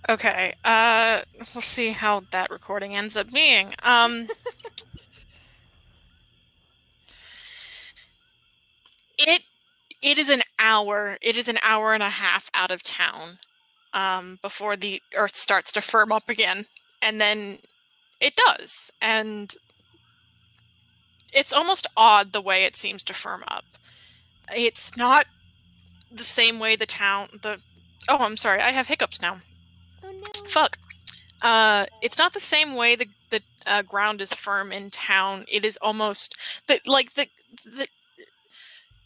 Okay. We'll see how that recording ends up being. It it is an hour. It is an hour and a half out of town, before the Earth starts to firm up again, and then it does, and it's almost odd the way it seems to firm up. It's not the same way Oh, I'm sorry. I have hiccups now. Oh no. Fuck. It's not the same way the ground is firm in town. It is almost the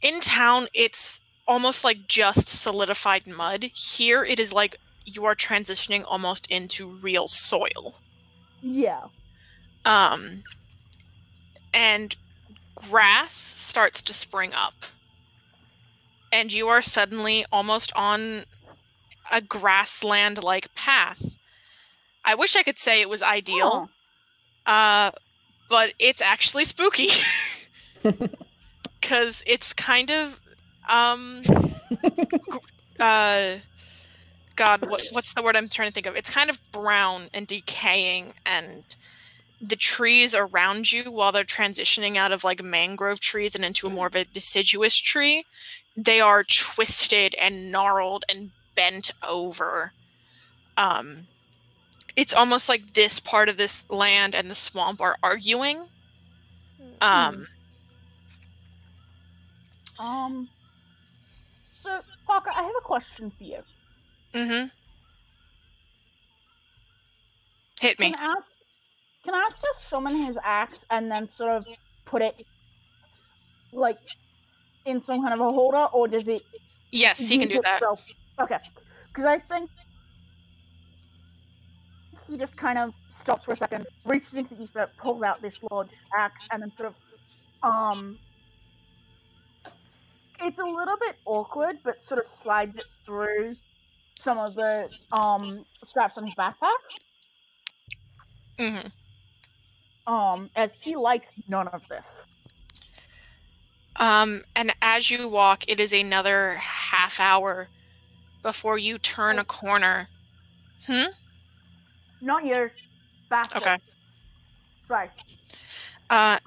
in town. It's almost like just solidified mud. Here, it is like you are transitioning almost into real soil. Yeah. And grass starts to spring up, and you are suddenly almost on a grassland-like path. I wish I could say it was ideal. But it's actually spooky. Because it's kind of, God, what's the word I'm trying to think of? It's kind of brown and decaying, and the trees around you, while they're transitioning out of, like, mangrove trees and into more of a deciduous tree, they are twisted and gnarled and bent over. It's almost like this part of this land and the swamp are arguing. So, Parker, I have a question for you. Mm-hmm. Hit me. Can Ash just summon his axe and then sort of put it, like, in some kind of a holder, or does it... Yes, he can do that. Okay. Because I think he just kind of stops for a second, reaches into the ether, pulls out this large axe, and then sort of, it's a little bit awkward, but sort of slides it through some of the straps on his backpack. As he likes none of this. And as you walk, it is another half hour before you turn a corner. Not yours. Bastard. Okay. Sorry.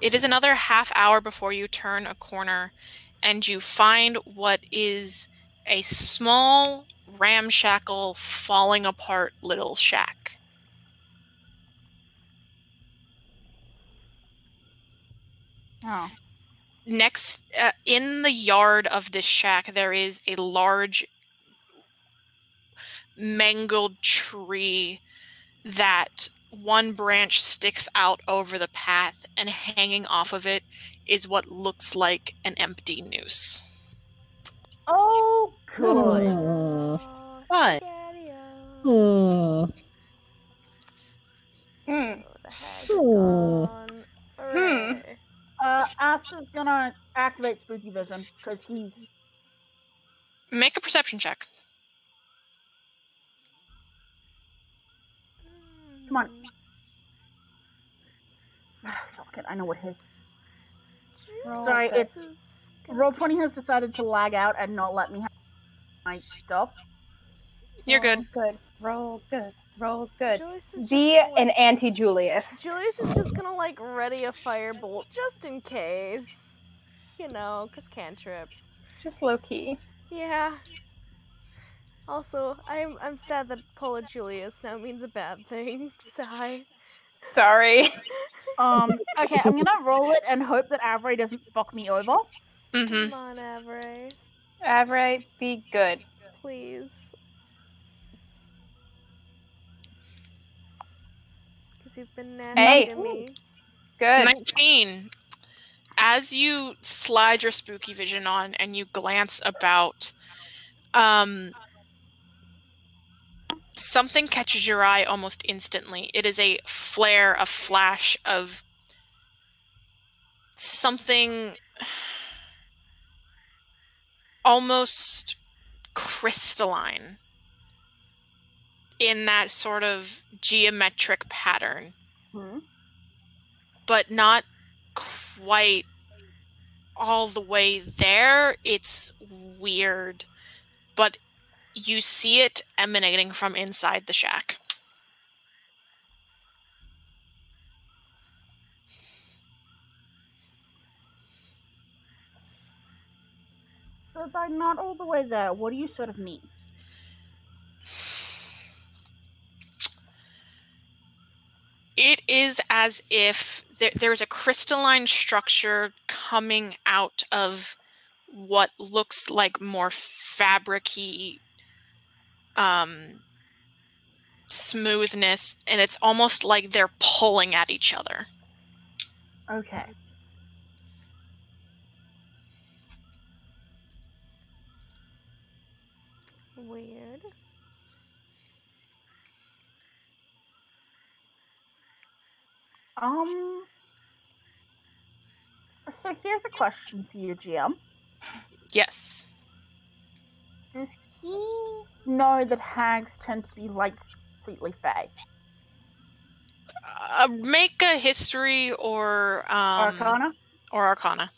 It is another half hour before you turn a corner, and you find what is a small, ramshackle, falling apart little shack. Oh. Next, in the yard of this shack, there is a large, mangled tree that one branch sticks out over the path, and hanging off of it is what looks like an empty noose. Oh, good. Fun. Ash is gonna activate Spooky Vision, because he's... Make a perception check. Come on. Fuck it, I know what his... Sorry, it's... Roll20 has decided to lag out and not let me have my stuff. You're good. Good. Roll good. Roll good. Be an anti-Julius. Julius is just gonna, like, ready a firebolt just in case. You know, because cantrip. Just low-key. Yeah. Also, I'm sad that Paula Julius now means a bad thing. Sigh. Sorry. Okay, I'm gonna roll it and hope that Avery doesn't fuck me over. Come on, Avery. Avery, be good. Please. Because you've been nasty to me. Good. 19. As you slide your spooky vision on and you glance about, something catches your eye almost instantly. It is a flare, a flash of something almost crystalline in that sort of geometric pattern, but not quite all the way there. It's weird, but you see it emanating from inside the shack. So by not all the way there, what do you sort of mean? It is as if there is a crystalline structure coming out of what looks like more fabric-y smoothness, and it's almost like they're pulling at each other. Okay. Weird. So here's a question for you, GM. Yes. Does he know that hags tend to be, like, completely fey? Make a history or Arcana? Or Arcana.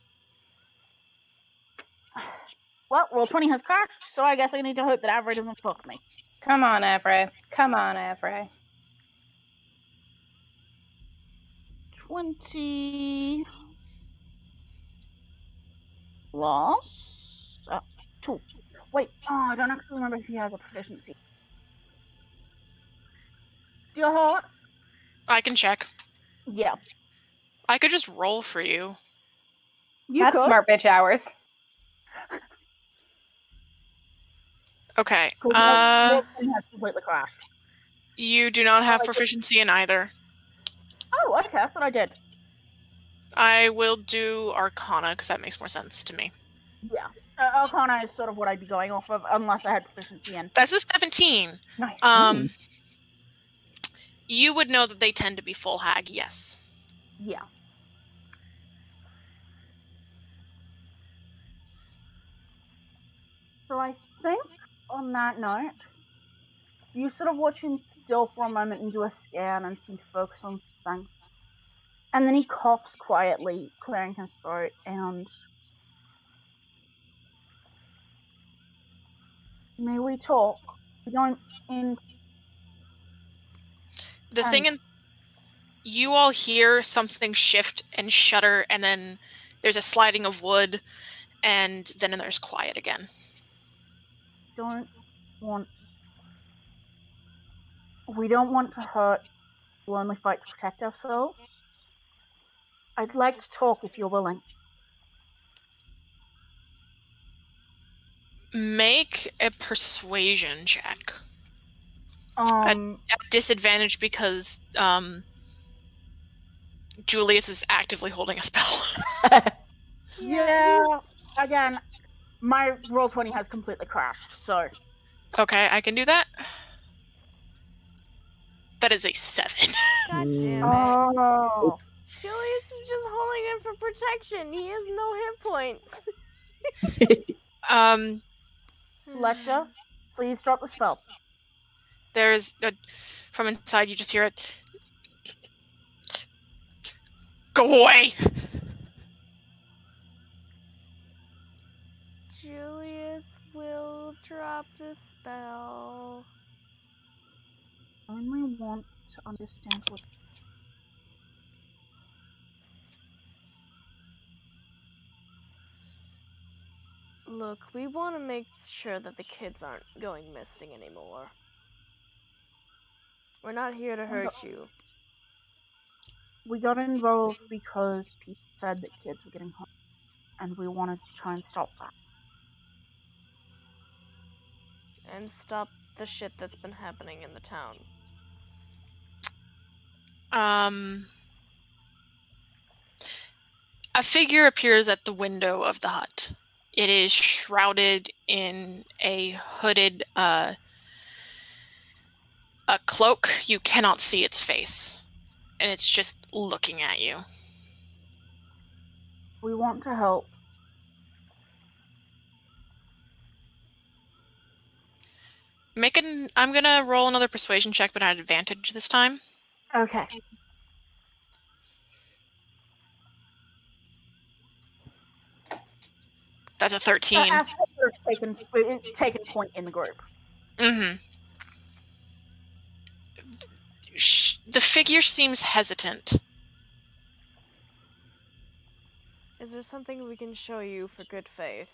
Well, roll 20 has crashed, so I guess I need to hope that Avery doesn't fuck me. Come on, Avery. Come on, Avery. 20 plus 2. Wait, I don't actually remember if he has a proficiency. Do you heart? I can check. Yeah. I could just roll for you. That's smart bitch hours. Okay. Cool. Roll 20 has completely crashed. You do not have proficiency in either. Oh, okay, that's what I did. I will do Arcana because that makes more sense to me. Yeah. Arcana is sort of what I'd be going off of, unless I had proficiency in. That's a 17. Nice. You would know that they tend to be full hag, yes. Yeah. So I think on that note, you sort of watch him still for a moment and do a scan and see focus on something. And then he coughs quietly, clearing his throat, and may we talk? We don't in The thing in you all hear something shift and shudder, and then there's a sliding of wood, and then there's quiet again. We don't want to hurt. We'll only fight to protect ourselves. I'd like to talk if you're willing. Make a persuasion check. At disadvantage because Julius is actively holding a spell. Yeah. Again, my roll 20 has completely crashed, so. Okay, I can do that. That is a 7. God damn it. Oh. Julius is just holding him for protection. He has no hit points. Lecter, please drop the spell. There's from inside you just hear it. Go away! Julius will drop the spell. I only want to understand what. Look, we want to make sure that the kids aren't going missing anymore. We're not here to hurt you. We got involved because people said that kids were getting hurt, and we wanted to try and stop that. And stop the shit that's been happening in the town. A figure appears at the window of the hut. It is shrouded in a hooded a cloak. You cannot see its face. And it's just looking at you. We want to help. I'm gonna roll another persuasion check, but at advantage this time. Okay. That's a 13. Taken point in the group. Mm-hmm. The figure seems hesitant. Is there something we can show you for good faith?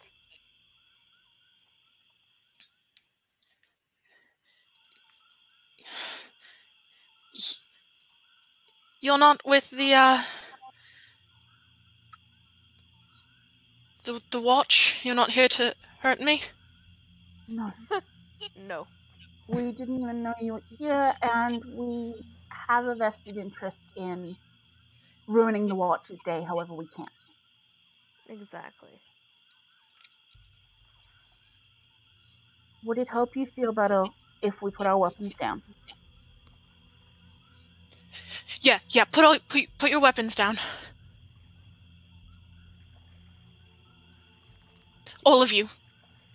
You're not with the watch? You're not here to hurt me? No. No. We didn't even know you were here, and we have a vested interest in ruining the watch's day however we can. Exactly. Would it help you feel better if we put our weapons down? Yeah. Put your weapons down. All of you.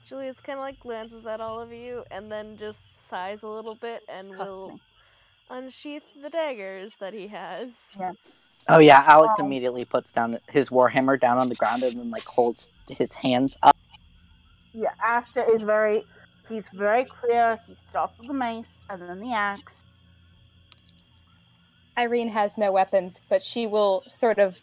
Julius kind of like glances at all of you and then just sighs a little bit and will unsheath the daggers that he has. Yeah. Oh yeah, Alex immediately puts down his warhammer down on the ground and then like holds his hands up. Yeah, Aster is he's very clear. He starts with the mace and then the axe. Irene has no weapons, but she will sort of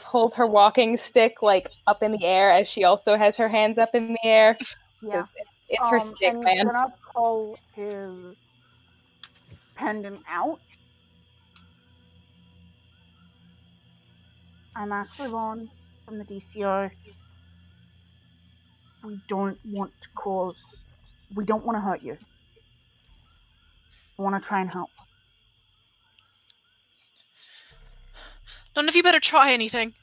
hold her walking stick like up in the air as she also has her hands up in the air. Yeah. It's her stick, and man. He's gonna pull his pendant out. I'm actually on from the DCO. We don't want to hurt you. We want to try and help. None of you better try anything.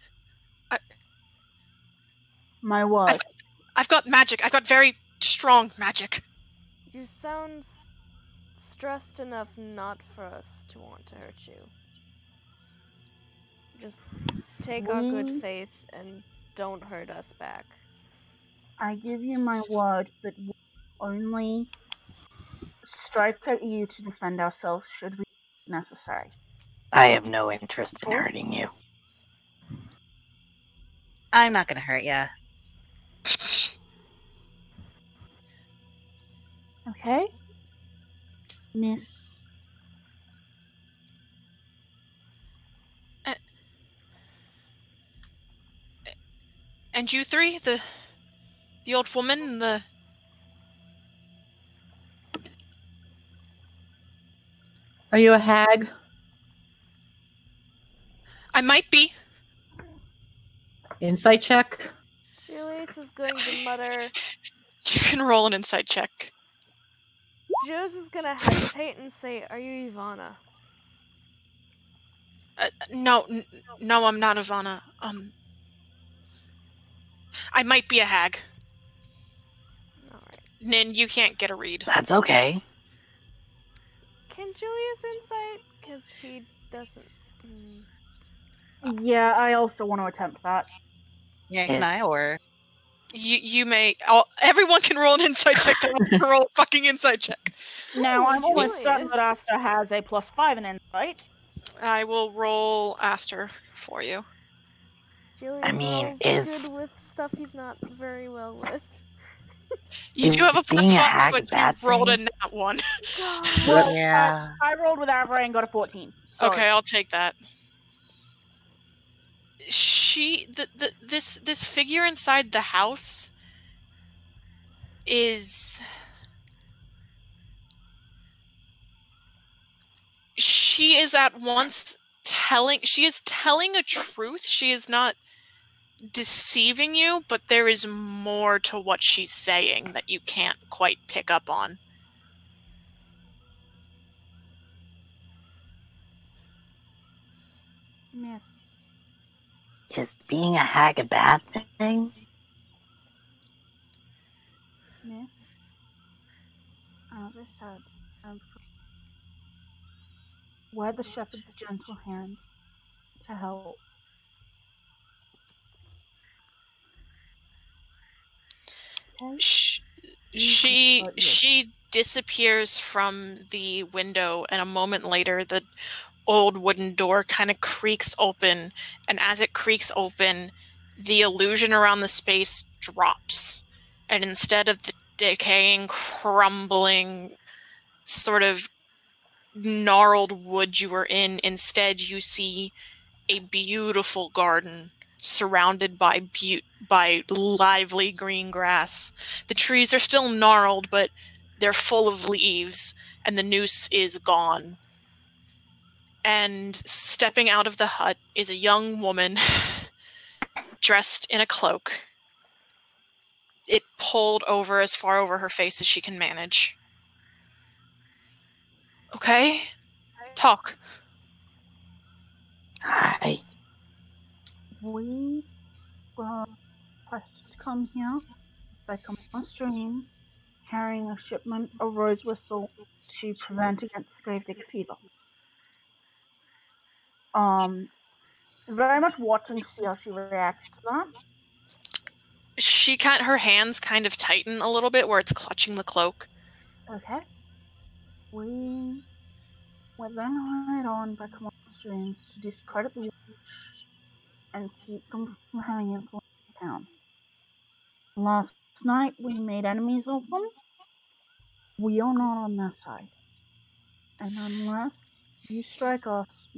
My word. I've got magic. I've got very strong magic. You sound stressed enough not for us to want to hurt you. Just take our good faith and don't hurt us back. I give you my word that we only strike at you to defend ourselves should be necessary. I have no interest in hurting you. I'm not going to hurt ya. Okay. Miss. And you three? The old woman, the... Are you a hag? I might be. Insight check? Julius is going to mutter... You can roll an insight check. Julius is going to hesitate and say, "Are you Ivana?" No, I'm not Ivana. I might be a hag. Alright. Nin, you can't get a read. That's okay. Can Julius insight? Because he doesn't... Yeah, I also want to attempt that. Yeah, can I, or... You may... everyone can roll an insight check. Roll a fucking insight check. Now, I'm almost certain that Aster has a +5 in insight. I will roll Aster for you. Julius is good with stuff he's not very well with. You do have a +5, but you rolled a nat 1. Well, yeah. I rolled with Avra and got a 14. Sorry. Okay, I'll take that. This figure inside the house is... She is at once telling a truth. She is not deceiving you, but there is more to what she's saying that you can't quite pick up on. Miss. Is being a hag a bad thing? Miss. As I said, wear the shepherd's gentle hand to help. Okay. She disappears from the window, and a moment later the old wooden door kind of creaks open, and as it creaks open, the illusion around the space drops, and instead of the decaying, crumbling, sort of gnarled wood you were in. Instead, you see a beautiful garden surrounded by lively green grass. The trees are still gnarled, but they're full of leaves, and the noose is gone. And stepping out of the hut is a young woman dressed in a cloak. It pulled over as far over her face as she can manage. Okay? Talk. Hi. We were requested to come here by Common Streams, carrying a shipment of rose whistle to prevent against grave-digger fever. Very much watching to see how she reacts to that. Her hands kind of tighten a little bit where it's clutching the cloak. Okay. We were then hired on by Common Streams to discredit the witch and keep them from having influence in town. Last night we made enemies of them. We are not on their side. And unless you strike us...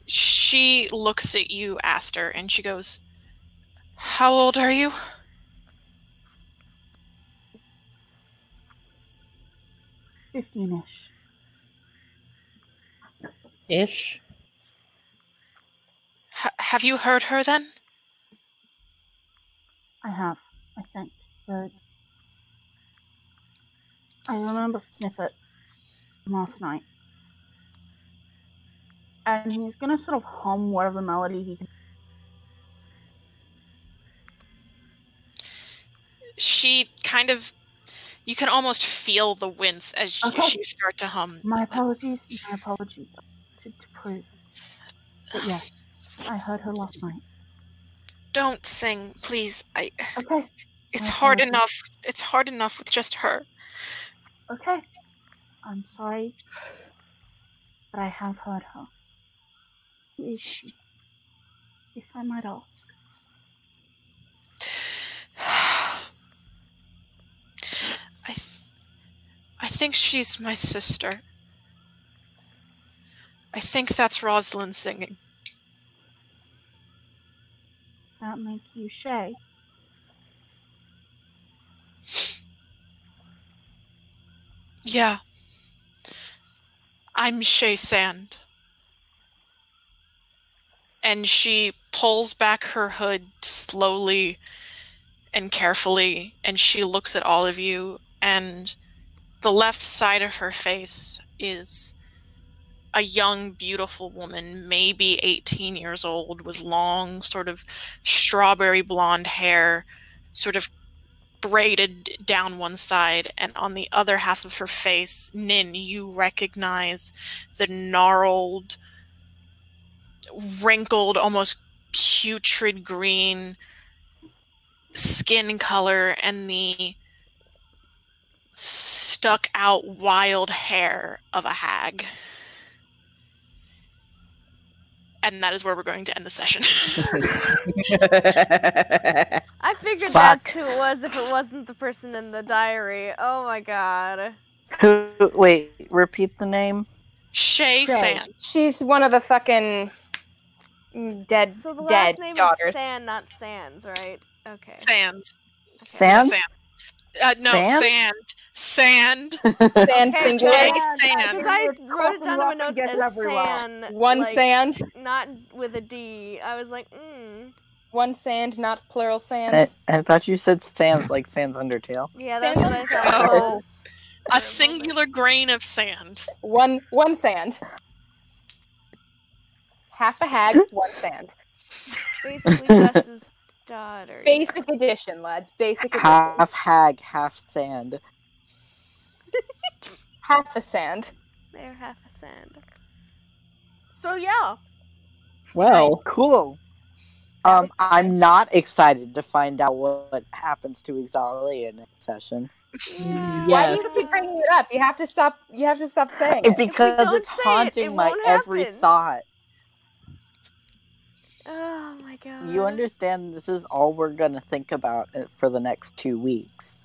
She looks at you, Aster, and she goes, "How old are you?" 15-ish. Ish. Have you heard her then? I have, I think, but I remember snippets last night. And he's gonna sort of hum whatever melody he can. She kind of... You can almost feel the wince as she start to hum. My apologies. To prove. But yes, I heard her last night. Don't sing, please. Okay. It's hard enough. It's hard enough with just her. Okay. I'm sorry, but I have heard her. Who is she, if I might ask? I think she's my sister. I think that's Rosalind singing. That make you Shay? Yeah. I'm Shay Sand. And she pulls back her hood slowly and carefully, and she looks at all of you, and the left side of her face is a young, beautiful woman, maybe 18 years old, with long, sort of strawberry blonde hair, sort of braided down one side, and on the other half of her face, Nin, you recognize the gnarled, wrinkled, almost putrid green skin color and the stuck out wild hair of a hag. And that is where we're going to end the session. I figured that's who it was if it wasn't the person in the diary. Oh my god. Wait, repeat the name? Shay Sand. She's one of the fucking dead So the last name daughters. is Sand, not Sands, right? Okay. Sands. Okay. Sands? No, Sand? Sand. Sand singular. Sand. Because I wrote it down in my notes as Sand. One like, sand. Not with a D. I was like, One sand, not plural sands. I thought you said Sands like Sans Undertale. Yeah, that's Sand what I thought it was. A singular grain of sand. One sand. Half a hag, one sand. Basically, Wes's daughter. Basic edition, lads. Basic edition. Half hag, half sand. Half a sand. They're half a sand. So yeah. Well, Cool. I'm not excited to find out what happens to Exalia next session. Yeah. Why yes. do you keep bringing it up? You have to stop saying it. Because don't it's say it, haunting it my won't every happen. thought. Oh my god. You understand this is all we're gonna think about for the next 2 weeks.